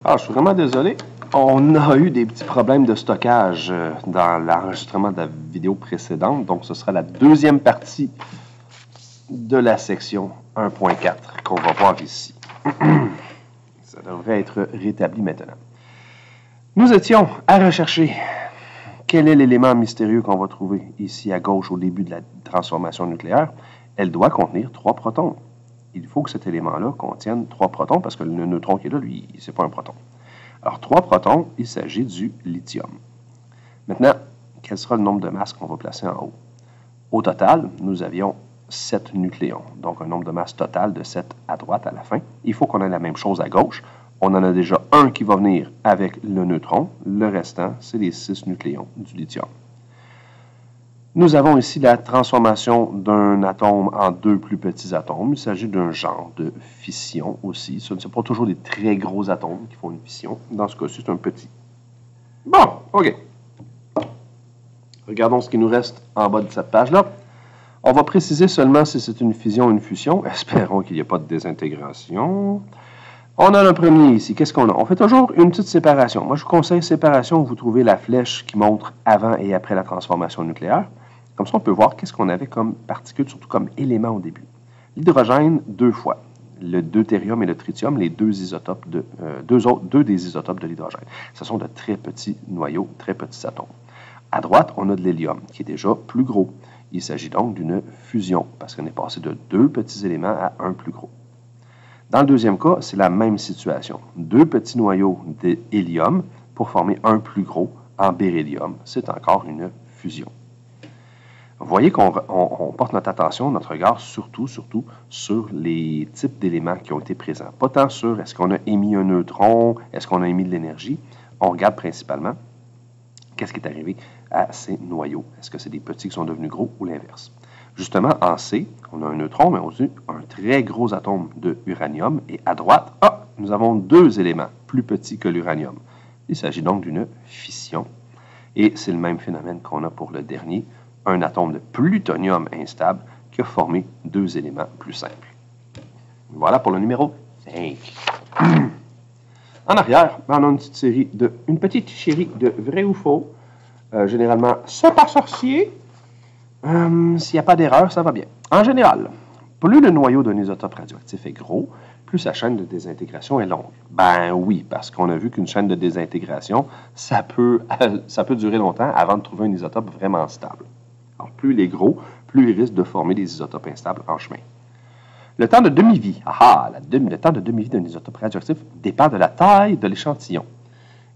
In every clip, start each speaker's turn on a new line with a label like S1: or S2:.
S1: Ah, je suis vraiment désolé. On a eu des petits problèmes de stockage dans l'enregistrement de la vidéo précédente. Donc, ce sera la deuxième partie de la section 1.4 qu'on va voir ici. Ça devrait être rétabli maintenant. Nous étions à rechercher quel est l'élément mystérieux qu'on va trouver ici à gauche au début de la transformation nucléaire. Elle doit contenir 3 protons. Il faut que cet élément-là contienne 3 protons parce que le neutron qui est là, lui, c'est pas un proton. Alors, 3 protons, il s'agit du lithium. Maintenant, quel sera le nombre de masses qu'on va placer en haut? Au total, nous avions 7 nucléons, donc un nombre de masse total de 7 à droite à la fin. Il faut qu'on ait la même chose à gauche. On en a déjà un qui va venir avec le neutron. Le restant, c'est les 6 nucléons du lithium. Nous avons ici la transformation d'un atome en 2 plus petits atomes. Il s'agit d'un genre de fission aussi. Ce ne sont pas toujours des très gros atomes qui font une fission. Dans ce cas-ci, c'est un petit. Bon, OK. Regardons ce qui nous reste en bas de cette page-là. On va préciser seulement si c'est une fusion ou une fusion. Espérons qu'il n'y ait pas de désintégration. On a le premier ici. Qu'est-ce qu'on a? On fait toujours une petite séparation. Moi, je vous conseille séparation où vous trouvez la flèche qui montre avant et après la transformation nucléaire. Comme ça, on peut voir qu'est-ce qu'on avait comme particules, surtout comme éléments au début. L'hydrogène, 2 fois. Le deutérium et le tritium, les deux des isotopes de l'hydrogène. Ce sont de très petits noyaux, très petits atomes. À droite, on a de l'hélium, qui est déjà plus gros. Il s'agit donc d'une fusion, parce qu'on est passé de 2 petits éléments à un plus gros. Dans le deuxième cas, c'est la même situation. 2 petits noyaux d'hélium pour former un plus gros en beryllium. C'est encore une fusion. Vous voyez qu'on porte notre attention, notre regard surtout sur les types d'éléments qui ont été présents. Pas tant sur est-ce qu'on a émis un neutron, est-ce qu'on a émis de l'énergie. On regarde principalement qu'est-ce qui est arrivé à ces noyaux. Est-ce que c'est des petits qui sont devenus gros ou l'inverse? Justement, en C, on a un neutron, mais aussi un très gros atome de uranium. Et à droite, nous avons 2 éléments plus petits que l'uranium. Il s'agit donc d'une fission. Et c'est le même phénomène qu'on a pour le dernier, un atome de plutonium instable qui a formé 2 éléments plus simples. Voilà pour le numéro 5. En arrière, on a une petite série de vrai ou faux. Généralement, c'est pas sorcier. S'il n'y a pas d'erreur, ça va bien. En général, plus le noyau d'un isotope radioactif est gros, plus sa chaîne de désintégration est longue. Ben oui, parce qu'on a vu qu'une chaîne de désintégration, ça peut durer longtemps avant de trouver un isotope vraiment stable. Alors, plus il est gros, plus il risque de former des isotopes instables en chemin. Le temps de demi-vie. Le temps de demi-vie d'un isotope radioactif dépend de la taille de l'échantillon.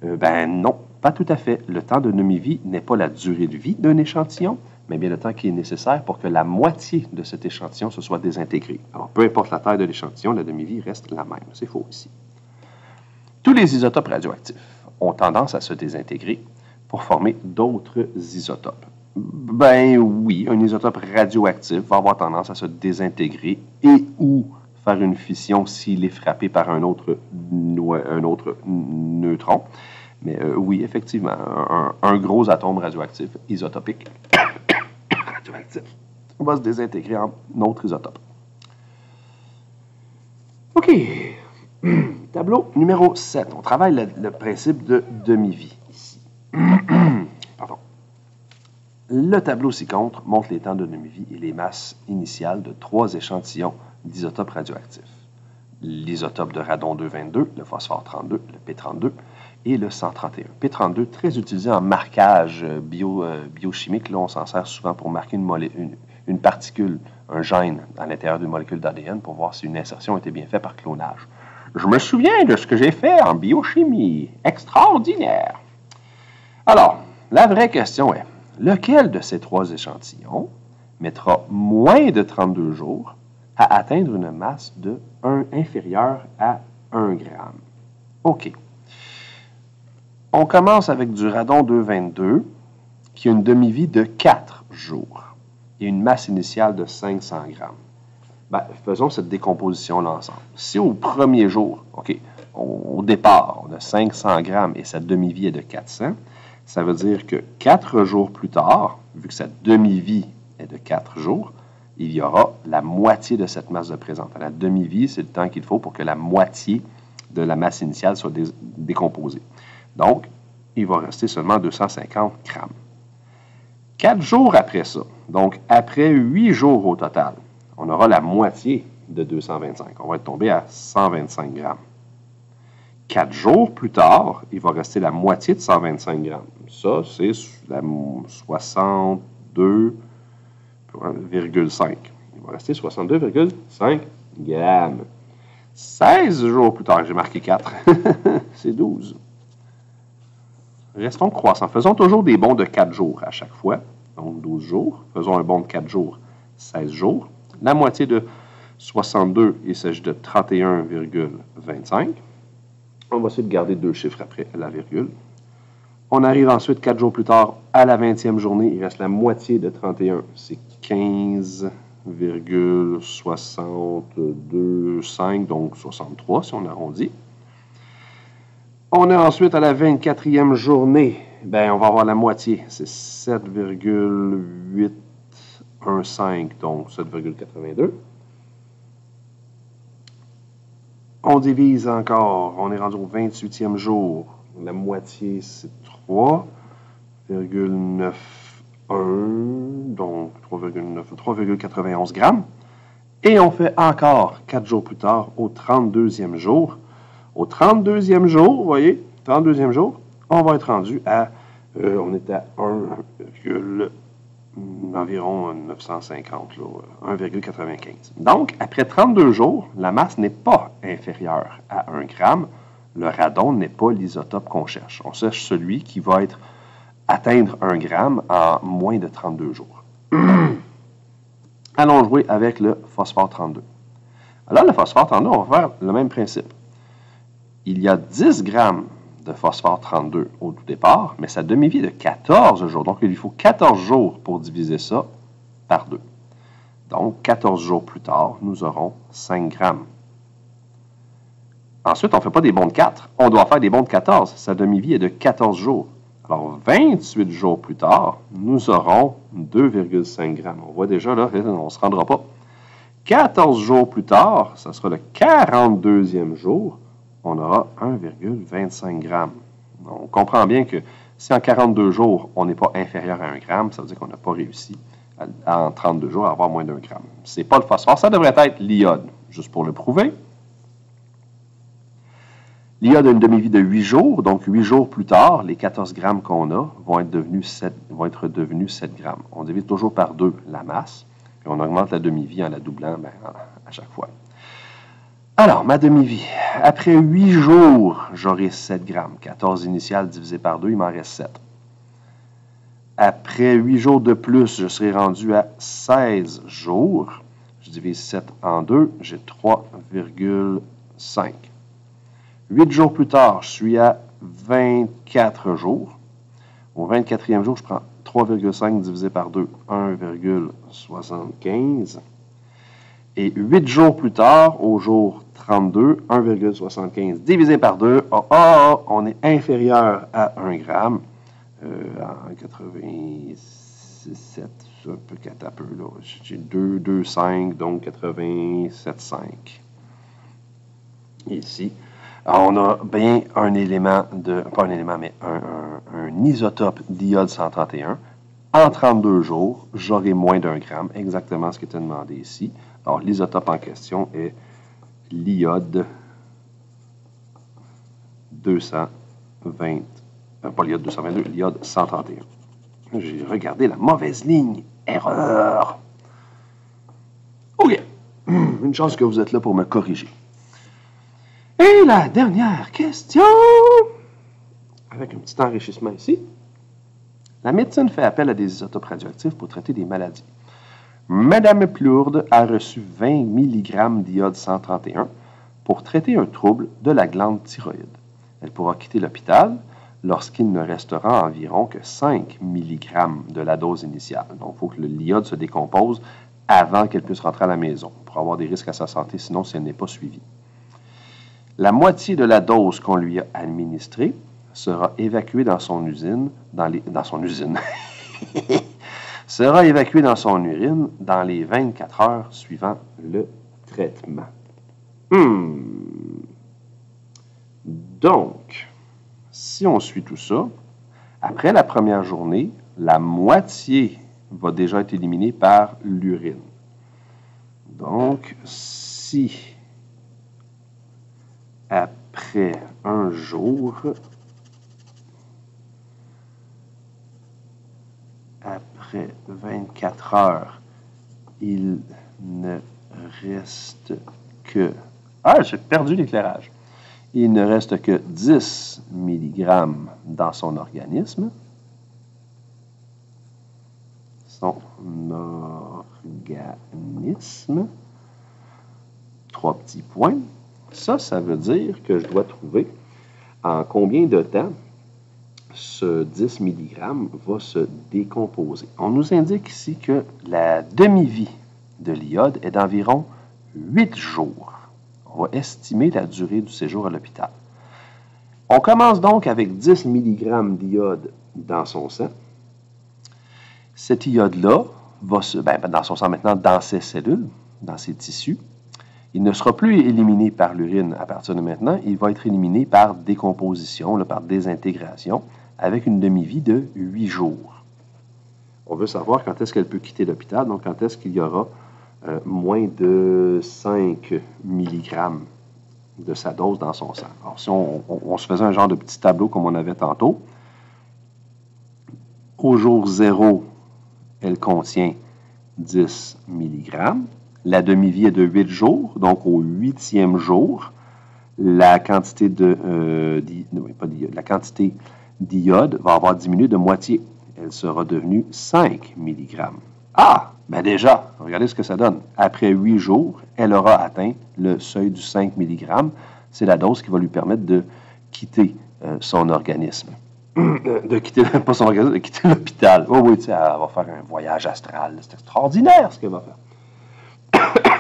S1: Ben non, pas tout à fait. Le temps de demi-vie n'est pas la durée de vie d'un échantillon, mais bien le temps qui est nécessaire pour que la moitié de cet échantillon se soit désintégré. Alors, peu importe la taille de l'échantillon, la demi-vie reste la même. C'est faux ici. Tous les isotopes radioactifs ont tendance à se désintégrer pour former d'autres isotopes. Ben oui, un isotope radioactif va avoir tendance à se désintégrer et ou faire une fission s'il est frappé par un autre neutron. Mais oui, effectivement, un gros atome radioactif isotopique radioactif va se désintégrer en autre isotope. OK. Tableau numéro 7. On travaille le principe de demi-vie ici. Pardon. Le tableau ci-contre montre les temps de demi-vie et les masses initiales de 3 échantillons d'isotopes radioactifs. L'isotope de radon 222, le phosphore 32, le P32 et le 131. P32, très utilisé en marquage biochimique. Là, on s'en sert souvent pour marquer une particule, un gène à l'intérieur d'une molécule d'ADN pour voir si une insertion a été bien faite par clonage. Je me souviens de ce que j'ai fait en biochimie. Extraordinaire! Alors, la vraie question est, lequel de ces 3 échantillons mettra moins de 32 jours à atteindre une masse de 1 inférieure à 1 gramme? OK. On commence avec du radon 222 qui a une demi-vie de 4 jours et une masse initiale de 500 grammes. Ben, faisons cette décomposition-là ensemble. Si au premier jour, OK, au départ, on a 500 grammes et sa demi-vie est de 400, ça veut dire que 4 jours plus tard, vu que sa demi-vie est de 4 jours, il y aura la moitié de cette masse de présente. La demi-vie, c'est le temps qu'il faut pour que la moitié de la masse initiale soit décomposée. Donc, il va rester seulement 250 grammes. 4 jours après ça, donc après 8 jours au total, on aura la moitié de 225. On va être tombé à 125 grammes. 4 jours plus tard, il va rester la moitié de 125 grammes. Ça, c'est la 62,5. Il va rester 62,5 grammes. 16 jours plus tard, j'ai marqué 4. C'est 12. Restons croissants. Faisons toujours des bonds de 4 jours à chaque fois. Donc, 12 jours. Faisons un bond de 4 jours, 16 jours. La moitié de 62, il s'agit de 31,25. On va essayer de garder 2 chiffres après la virgule. On arrive ensuite 4 jours plus tard à la 20e journée. Il reste la moitié de 31. C'est 15,625, donc 63 si on arrondit. On est ensuite à la 24e journée. Bien, on va avoir la moitié. C'est 7,815, donc 7,82. On divise encore. On est rendu au 28e jour. La moitié, c'est 3,91, donc 3,91 grammes. Et on fait encore 4 jours plus tard, au 32e jour. Au 32e jour, vous voyez, 32e jour, on va être rendu à, on est à environ 950, 1,95. Donc, après 32 jours, la masse n'est pas inférieure à 1 gramme. Le radon n'est pas l'isotope qu'on cherche. On cherche celui qui va atteindre 1 gramme en moins de 32 jours. Allons jouer avec le phosphore 32. Alors, le phosphore 32, on va faire le même principe. Il y a 10 grammes de phosphore 32 au tout départ, mais sa demi-vie est de 14 jours. Donc, il lui faut 14 jours pour diviser ça par 2. Donc, 14 jours plus tard, nous aurons 5 grammes. Ensuite, on ne fait pas des bonds de 4, on doit faire des bonds de 14. Sa demi-vie est de 14 jours. Alors, 28 jours plus tard, nous aurons 2,5 grammes. On voit déjà, là, on ne se rendra pas. 14 jours plus tard, ça sera le 42e jour, on aura 1,25 grammes. On comprend bien que si en 42 jours, on n'est pas inférieur à 1 gramme, ça veut dire qu'on n'a pas réussi en 32 jours à avoir moins d'1 gramme. Ce n'est pas le phosphore, ça devrait être l'iode, juste pour le prouver. L'iode a une demi-vie de 8 jours, donc 8 jours plus tard, les 14 grammes qu'on a vont être devenus 7 grammes. On divise toujours par 2 la masse, puis on augmente la demi-vie en la doublant à chaque fois. Alors, ma demi-vie. Après 8 jours, j'aurai 7 grammes. 14 initiales divisé par 2, il m'en reste 7. Après 8 jours de plus, je serai rendu à 16 jours. Je divise 7 en 2, j'ai 3,5. 8 jours plus tard, je suis à 24 jours. Au 24e jour, je prends 3,5 divisé par 2, 1,75. Et 8 jours plus tard, au jour 32, 1,75 divisé par 2, on est inférieur à 1 gramme. En 87, un peu 4 à peu, là. J'ai 2,5, donc 87,5. Ici. Alors, on a bien un élément pas un élément, mais un isotope d'iode 131. En 32 jours, j'aurai moins d'1 gramme, exactement ce qui était demandé ici. Alors, l'isotope en question est l'iode 220, pas l'iode 222, l'iode 131. J'ai regardé la mauvaise ligne. Erreur! OK. Une chance que vous êtes là pour me corriger. Et la dernière question, avec un petit enrichissement ici. La médecine fait appel à des isotopes radioactifs pour traiter des maladies. Madame Plourde a reçu 20 mg d'iode 131 pour traiter un trouble de la glande thyroïde. Elle pourra quitter l'hôpital lorsqu'il ne restera environ que 5 mg de la dose initiale. Donc, il faut que l'iode se décompose avant qu'elle puisse rentrer à la maison pour avoir des risques à sa santé, sinon si elle n'est pas suivie. La moitié de la dose qu'on lui a administrée sera évacuée dans son usine, sera évacuée dans son urine dans les 24 heures suivant le traitement. Donc, si on suit tout ça, après la première journée, la moitié va déjà être éliminée par l'urine. Donc, si après un jour, après 24 heures, il ne reste que... Ah, j'ai perdu l'éclairage. Il ne reste que 10 mg dans son organisme. Son organisme. 3 petits points. Ça veut dire que je dois trouver en combien de temps ce 10 mg va se décomposer. On nous indique ici que la demi-vie de l'iode est d'environ 8 jours. On va estimer la durée du séjour à l'hôpital. On commence donc avec 10 mg d'iode dans son sang. Cet iode-là va dans son sang maintenant, dans ses cellules, dans ses tissus. Il ne sera plus éliminé par l'urine à partir de maintenant. Il va être éliminé par décomposition, par désintégration, avec une demi-vie de 8 jours. On veut savoir quand est-ce qu'elle peut quitter l'hôpital, donc quand est-ce qu'il y aura moins de 5 mg de sa dose dans son sang. Alors, si on se faisait un genre de petit tableau comme on avait tantôt, au jour 0, elle contient 10 mg. La demi-vie est de 8 jours, donc au 8e jour, la quantité d'iode va avoir diminué de moitié. Elle sera devenue 5 mg. Ah! Ben déjà, regardez ce que ça donne. Après 8 jours, elle aura atteint le seuil du 5 mg. C'est la dose qui va lui permettre de quitter son organisme. De quitter l'hôpital. Oh oui, tu sais, elle va faire un voyage astral. C'est extraordinaire ce qu'elle va faire.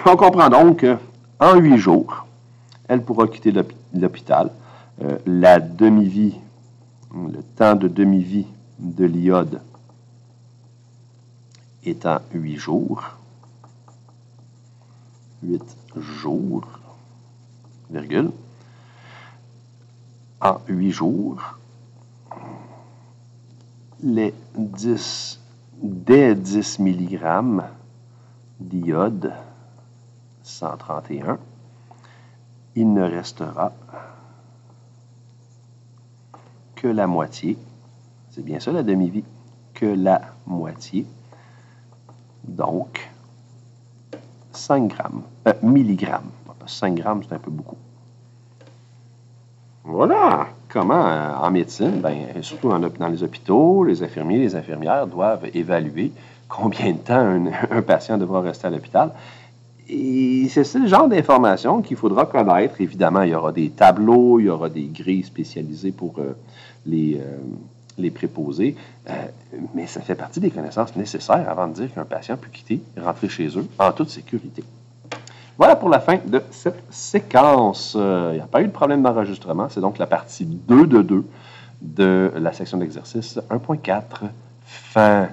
S1: On comprend donc qu'en 8 jours, elle pourra quitter l'hôpital. La demi-vie, le temps de demi-vie de l'iode étant 8 jours. 8 jours, virgule. En 8 jours, des 10 mg d'iode 131, il ne restera que la moitié, c'est bien ça la demi-vie, que la moitié, donc 5 milligrammes. 5 grammes, c'est un peu beaucoup. Voilà comment, en médecine, surtout dans les hôpitaux, les infirmiers, les infirmières doivent évaluer combien de temps un patient devra rester à l'hôpital. Et c'est le genre d'information qu'il faudra connaître. Évidemment, il y aura des tableaux, il y aura des grilles spécialisées pour les préposés, mais ça fait partie des connaissances nécessaires avant de dire qu'un patient peut rentrer chez eux en toute sécurité. Voilà pour la fin de cette séquence. Il n'y a pas eu de problème d'enregistrement. C'est donc la partie 2 de 2 de la section d'exercice 1.4. Fin.